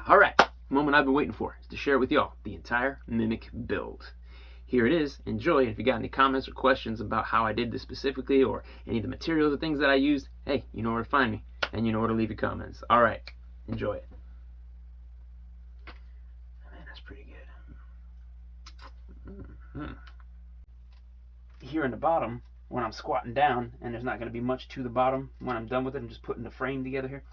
Alright, moment I've been waiting for is to share with y'all the entire Mimic build. Here it is, enjoy, and if you got any comments or questions about how I did this specifically, or any of the materials or things that I used, hey, you know where to find me, and you know where to leave your comments. Alright, enjoy it. Man, that's pretty good. Here in the bottom, when I'm squatting down, and there's not going to be much to the bottom when I'm done with it, I'm just putting the frame together here.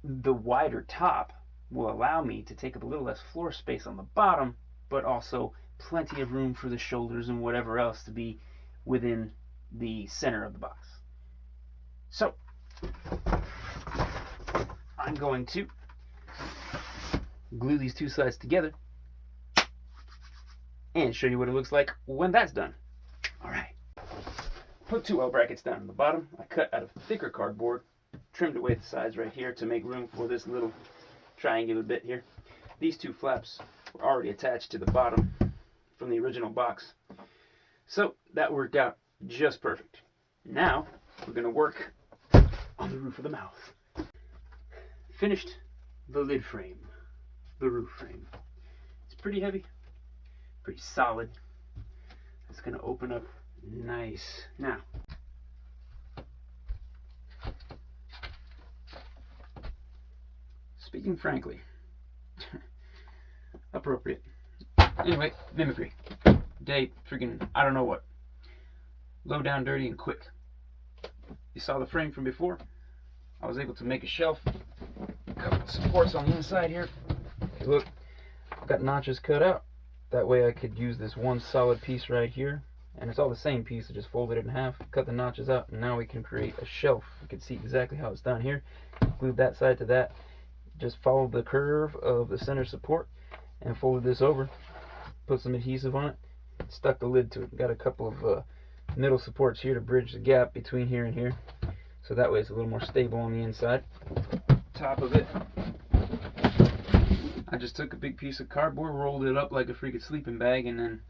The wider top will allow me to take up a little less floor space on the bottom, but also plenty of room for the shoulders and whatever else to be within the center of the box. So I'm going to glue these two sides together and show you what it looks like when that's done. Alright, put two L brackets down on the bottom. I cut out of thicker cardboard, trimmed away the sides right here to make room for this little triangular bit here. These two flaps were already attached to the bottom from the original box, so that worked out just perfect. Now we're going to work on the roof of the mouth. Finished the lid frame, the roof frame. It's pretty heavy, pretty solid. It's going to open up nice. Now, speaking frankly, appropriate. Anyway, mimicry. Day freaking, I don't know what. Low down, dirty, and quick. You saw the frame from before. I was able to make a shelf. A couple of supports on the inside here. Hey, look, I've got notches cut out. That way I could use this one solid piece right here. And it's all the same piece, I just folded it in half, cut the notches out, and now we can create a shelf. You can see exactly how it's done here. Glued that side to that. Just followed the curve of the center support and folded this over. Put some adhesive on it, stuck the lid to it. Got a couple of middle supports here to bridge the gap between here and here, so that way it's a little more stable on the inside. Top of it, I just took a big piece of cardboard, rolled it up like a freaking sleeping bag, and then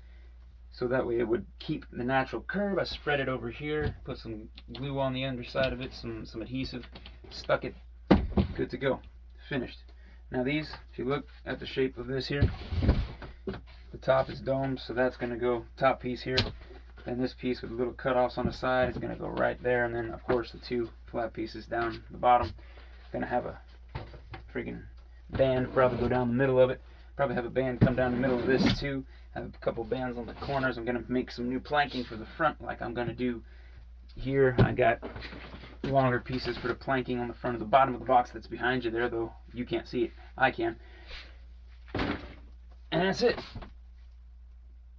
so that way it would keep the natural curve. I spread it over here, put some glue on the underside of it, some adhesive, stuck it, good to go, finished. Now these, if you look at the shape of this here, the top is domed, so that's going to go top piece here. Then this piece with little cutoffs on the side is going to go right there, and then of course the two flat pieces down the bottom. Going to have a friggin' band probably go down the middle of it. Probably have a band come down the middle of this too. Have a couple bands on the corners. I'm going to make some new planking for the front, like I'm going to do here. I got longer pieces for the planking on the front of the bottom of the box that's behind you there, though you can't see it. I can. And that's it.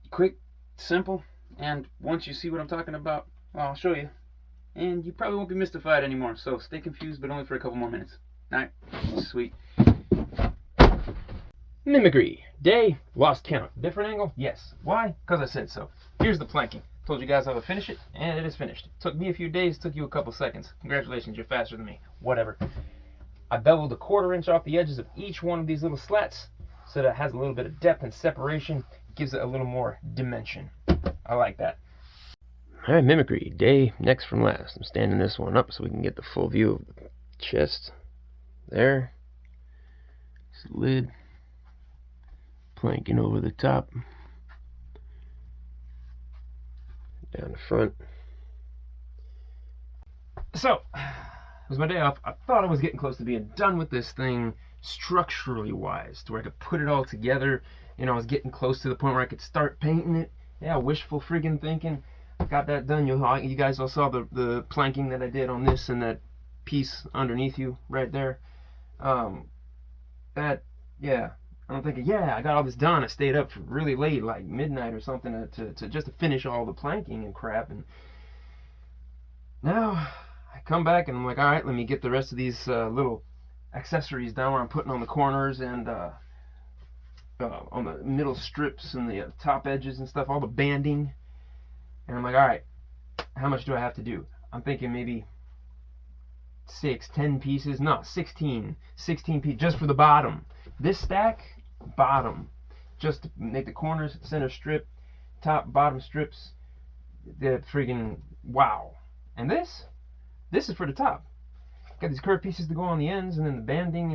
Quick, simple, and once you see what I'm talking about, well, I'll show you. And you probably won't be mystified anymore, so stay confused, but only for a couple more minutes. Alright, sweet. Mimicry. Day, lost count. Different angle? Yes. Why? Because I said so. Here's the planking. Told you guys how to finish it, and it is finished. Took me a few days, took you a couple seconds. Congratulations, you're faster than me. Whatever. I beveled a 1/4 inch off the edges of each one of these little slats so that it has a little bit of depth and separation. Gives it a little more dimension. I like that. Alright, mimicry. Day next from last. I'm standing this one up so we can get the full view of the chest. There. This lid. Planking over the top. Down the front. So, it was my day off. I thought I was getting close to being done with this thing structurally wise, to where I could put it all together. You know, I was getting close to the point where I could start painting it. Yeah, wishful friggin' thinking. Got that done. You guys all saw the planking that I did on this and that piece underneath you right there. Yeah. I'm thinking, yeah, I got all this done. I stayed up really late, like midnight or something, to just to finish all the planking and crap. And now I come back and I'm like, all right, let me get the rest of these little accessories down where I'm putting on the corners and on the middle strips and the top edges and stuff, all the banding. And I'm like, all right, how much do I have to do? I'm thinking maybe 10 pieces. No, 16 pieces just for the bottom. This stack, bottom, just to make the corners, center strip, top, bottom strips. The friggin' wow. And this is for the top. got these curved pieces to go on the ends, and then the banding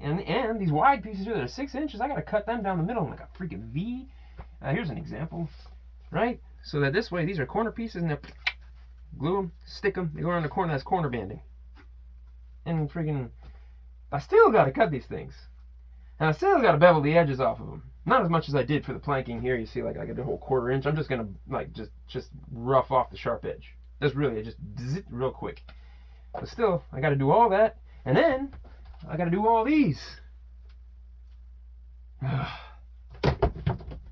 and these wide pieces here that are 6 inches. I gotta cut them down the middle in like a freaking V. Here's an example, right? So that this way, these are corner pieces, and they glue them, stick them, they go around the corner. That's corner banding. And freaking, I still gotta cut these things, and I still gotta bevel the edges off of them. Not as much as I did for the planking here. You see, like I did a whole 1/4 inch. I'm just gonna like just rough off the sharp edge. Just really just zit real quick. But still, I got to do all that, and then I got to do all these.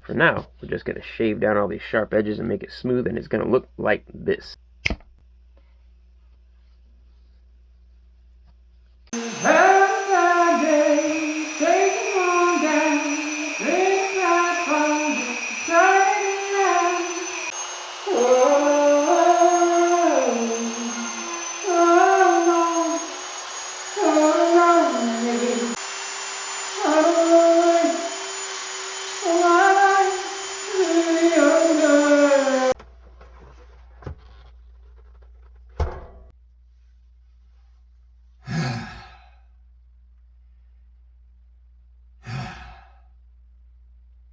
For now, we're just going to shave down all these sharp edges and make it smooth, and it's going to look like this.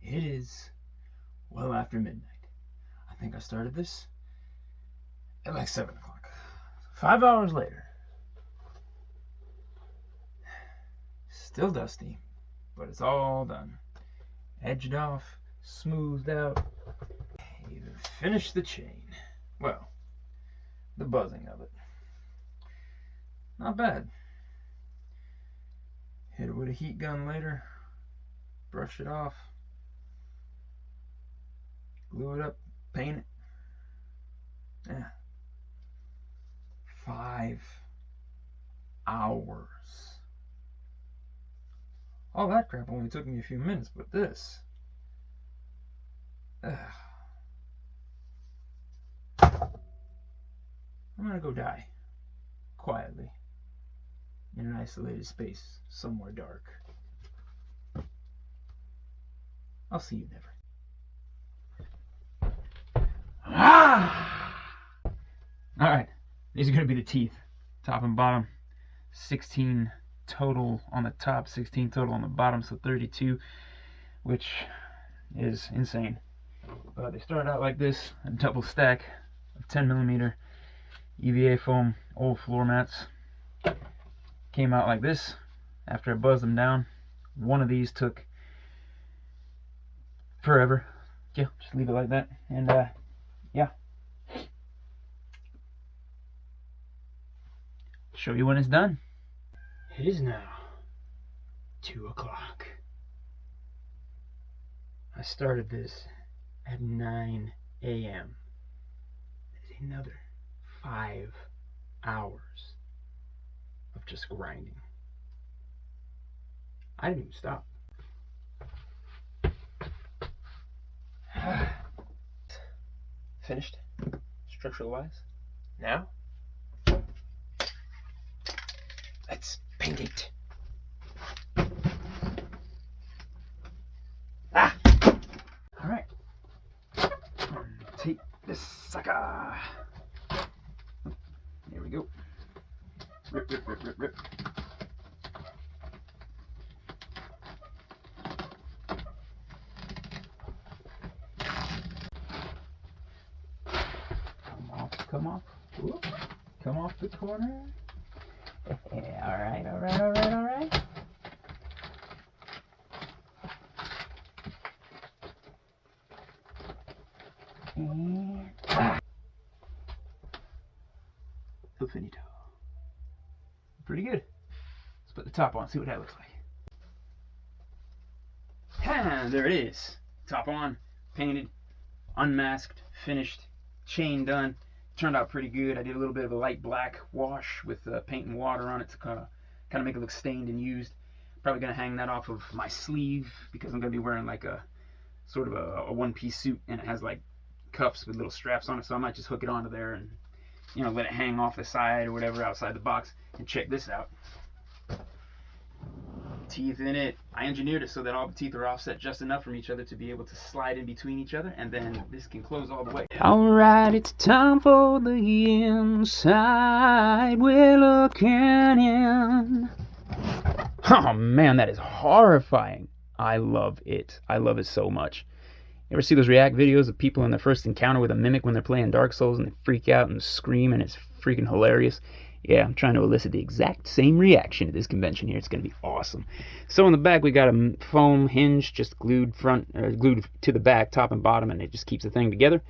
It is well after midnight. I think I started this at like 7 o'clock. 5 hours later. Still dusty, but it's all done. Edged off, smoothed out. Even finished the chain. Well, the buzzing of it. Not bad. Hit it with a heat gun later. Brush it off. Glue it up, paint it. Yeah. 5 hours. All that crap only took me a few minutes, but this. I'm gonna go die. Quietly. In an isolated space, somewhere dark. I'll see you never. Alright, these are going to be the teeth, top and bottom. 16 total on the top, 16 total on the bottom, so 32, which is insane. But they started out like this, a double stack of 10mm EVA foam old floor mats. Came out like this after I buzzed them down. One of these took forever. Yeah, just leave it like that, and yeah. Show you when it's done. It is now 2 o'clock. I started this at 9 a.m. There's another 5 hours of just grinding. I didn't even stop. Finished, structural wise. Now, let's paint it. Alright. Take this sucker. There we go. Rip, rip, rip, rip, rip. Come off. Whoop. Come off the corner. Alright, alright, alright, alright. And finito. Pretty good. Let's put the top on, see what that looks like. Ah, there it is. Top on, painted, unmasked, finished, chain done. Turned out pretty good. I did a little bit of a light black wash with paint and water on it to kind of make it look stained and used. Probably gonna hang that off of my sleeve because I'm gonna be wearing like a sort of a one-piece suit, and it has like cuffs with little straps on it. So I might just hook it onto there and, you know, let it hang off the side or whatever outside the box. And check this out. Teeth in it. I engineered it so that all the teeth are offset just enough from each other to be able to slide in between each other, and then this can close all the way. Alright, it's time for the inside. Well, looking in. Oh man, that is horrifying. I love it. I love it so much. You ever see those react videos of people in their first encounter with a mimic when they're playing Dark Souls and they freak out and scream and it's freaking hilarious? Yeah, I'm trying to elicit the exact same reaction at this convention here. It's going to be awesome. So in the back we got a foam hinge just glued to the back, top and bottom, and it just keeps the thing together.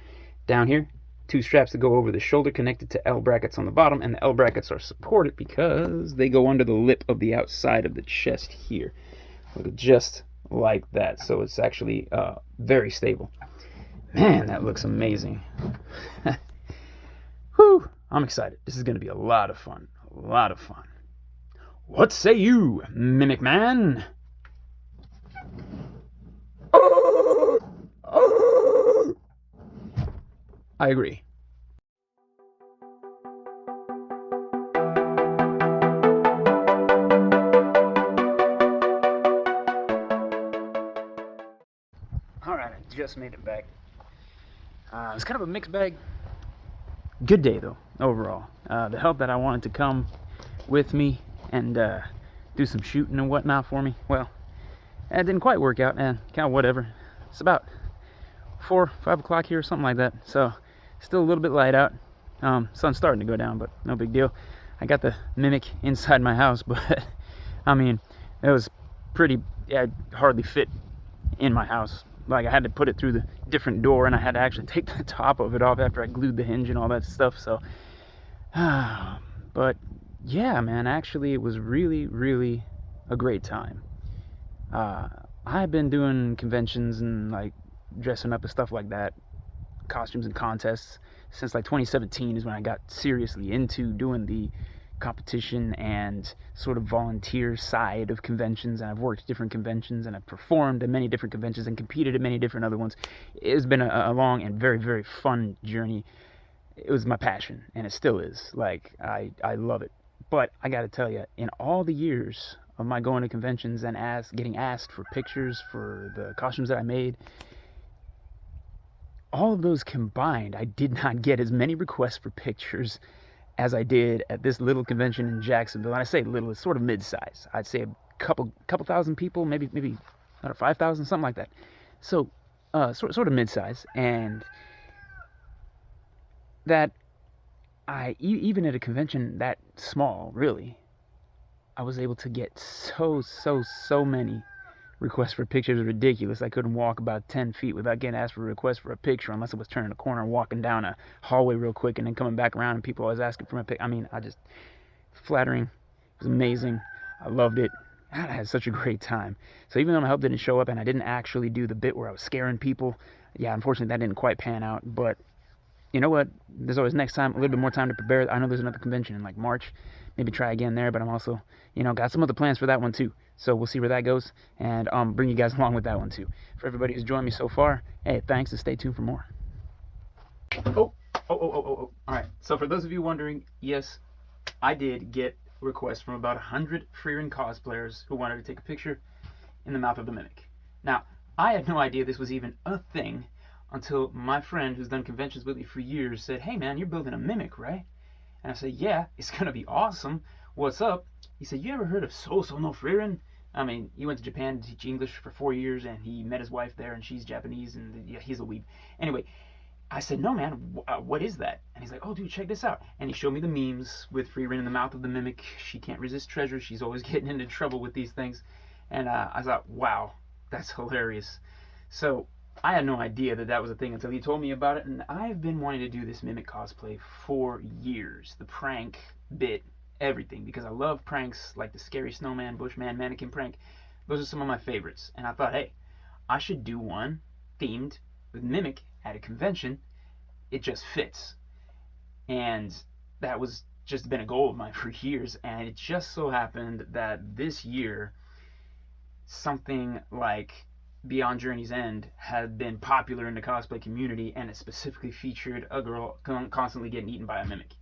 Down here, 2 straps that go over the shoulder connected to L brackets on the bottom, and the L brackets are supported because they go under the lip of the outside of the chest here. Look, just like that. So it's actually very stable. Man, that looks amazing. Whew, I'm excited. This is going to be a lot of fun. A lot of fun. What say you, Mimic Man? I agree. Alright, I just made it back. It was kind of a mixed bag. Good day, though, overall. The help that I wanted to come with me and do some shooting and whatnot for me, well, that didn't quite work out, and kind of whatever. It's about 4, 5 o'clock here or something like that, so still a little bit light out. Sun's starting to go down, but no big deal. I got the mimic inside my house, but I mean, it was pretty, it hardly fit in my house. Like, I had to put it through the different door, and I had to actually take the top of it off after I glued the hinge and all that stuff. So but yeah, man, actually it was really, really a great time. I've been doing conventions and like dressing up and stuff like that, costumes and contests, since like 2017 is when I got seriously into doing the competition and sort of volunteer side of conventions. And I've worked at different conventions, and I've performed at many different conventions and competed at many different other ones. It's been a long and very, very fun journey. It was my passion, and it still is. Like, I love it. But I gotta tell you, in all the years of my going to conventions and getting asked for pictures for the costumes that I made, all of those combined, I did not get as many requests for pictures as I did at this little convention in Jacksonville. And I say little, it's sort of mid-size. I'd say a couple thousand people, maybe 5,000, something like that. So sort of mid-size, and that even at a convention that small, really, I was able to get so many requests for pictures. Are ridiculous. I couldn't walk about 10 feet without getting asked for a request for a picture, unless it was turning a corner and walking down a hallway real quick and then coming back around and people always asking for my pic. I mean, flattering. It was amazing. I loved it. I had such a great time. So even though my help didn't show up and I didn't actually do the bit where I was scaring people, yeah, unfortunately that didn't quite pan out. But you know what? There's always next time, a little bit more time to prepare. I know there's another convention in like March. Maybe try again there, but I'm also, got some other plans for that one too. So we'll see where that goes, and bring you guys along with that one too. For everybody who's joined me so far, hey, thanks, and stay tuned for more. Oh. All right. So for those of you wondering, yes, I did get requests from about 100 Freerin cosplayers who wanted to take a picture in the mouth of the mimic. Now, I had no idea this was even a thing until my friend who's done conventions with me for years said, "Hey man, you're building a mimic, right?" And I said, "Yeah, it's gonna be awesome. What's up?" He said, "You ever heard of So no Freerin?" I mean, he went to Japan to teach English for 4 years, and he met his wife there, and she's Japanese, and yeah, he's a weeb. Anyway, I said, "No man, what is that?" And he's like, "Oh dude, check this out." And he showed me the memes with Freerin in the mouth of the mimic. She can't resist treasure. She's always getting into trouble with these things. And I thought, wow, that's hilarious. So I had no idea that was a thing until he told me about it, and I've been wanting to do this mimic cosplay for years. The prank bit, everything, because I love pranks like the scary snowman, bushman, mannequin prank. Those are some of my favorites. And I thought, hey, I should do one themed with mimic at a convention. It just fits. And that was just been a goal of mine for years, and it just so happened that this year something like Beyond Journey's End had been popular in the cosplay community, and it specifically featured a girl constantly getting eaten by a mimic.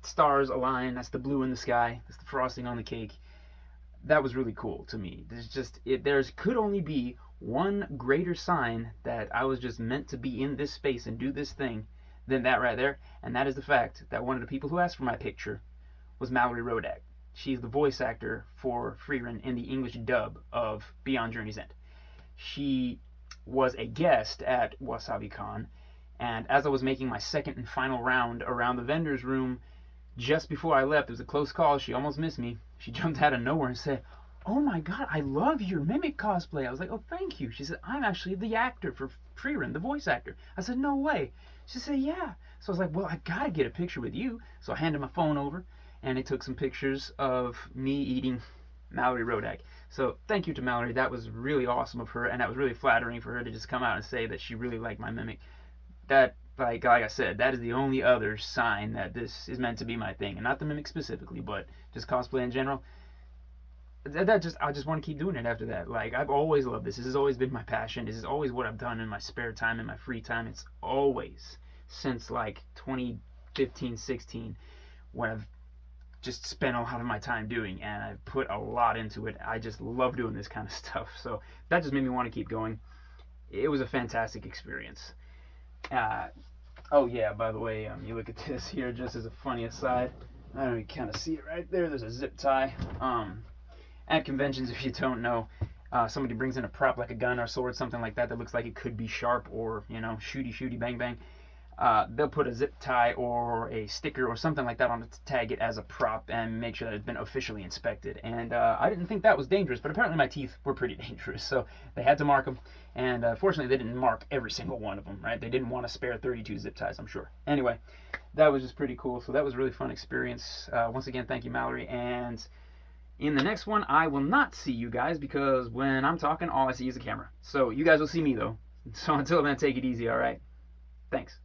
Stars align, that's the blue in the sky, that's the frosting on the cake. That was really cool to me. There could only be one greater sign that I was just meant to be in this space and do this thing than that right there, and that is the fact that one of the people who asked for my picture was Mallory Rodak. She's the voice actor for Freeran in the English dub of Beyond Journey's End. She was a guest at WasabiCon, and as I was making my second and final round around the vendor's room, just before I left, it was a close call, she almost missed me. She jumped out of nowhere and said, "Oh my god, I love your Mimic cosplay." I was like, "Oh, thank you." She said, "I'm actually the actor for Freeran, the voice actor." I said, "No way." She said, "Yeah." So I was like, "Well, I gotta get a picture with you." So I handed my phone over, and it took some pictures of me eating Mallory Rodak. So thank you to Mallory. That was really awesome of her, and that was really flattering for her to just come out and say that she really liked my Mimic. That, like I said, that is the only other sign that this is meant to be my thing, and not the Mimic specifically, but just cosplay in general. I just want to keep doing it after that. Like, I've always loved this. This has always been my passion. This is always what I've done in my spare time, in my free time. It's always, since like 2015, 16, what I've just spent a lot of my time doing, and I've put a lot into it. I just love doing this kind of stuff. So that just made me want to keep going. It was a fantastic experience. Oh yeah, by the way, you look at this here, just as a funny aside. I don't know, you kind of see it right there. There's a zip tie. At conventions, if you don't know, somebody brings in a prop like a gun or sword, something like that, that looks like it could be sharp or, you know, shooty, bang, bang. They'll put a zip tie or a sticker or something like that on it to tag it as a prop and make sure that it's been officially inspected. And I didn't think that was dangerous, but apparently my teeth were pretty dangerous, so they had to mark them. And fortunately, they didn't mark every single one of them, right? They didn't want to spare 32 zip ties, I'm sure. Anyway, that was just pretty cool. So that was a really fun experience. Once again, thank you, Mallory. And in the next one, I will not see you guys because when I'm talking, all I see is the camera. So you guys will see me, though. So until then, take it easy, all right? Thanks.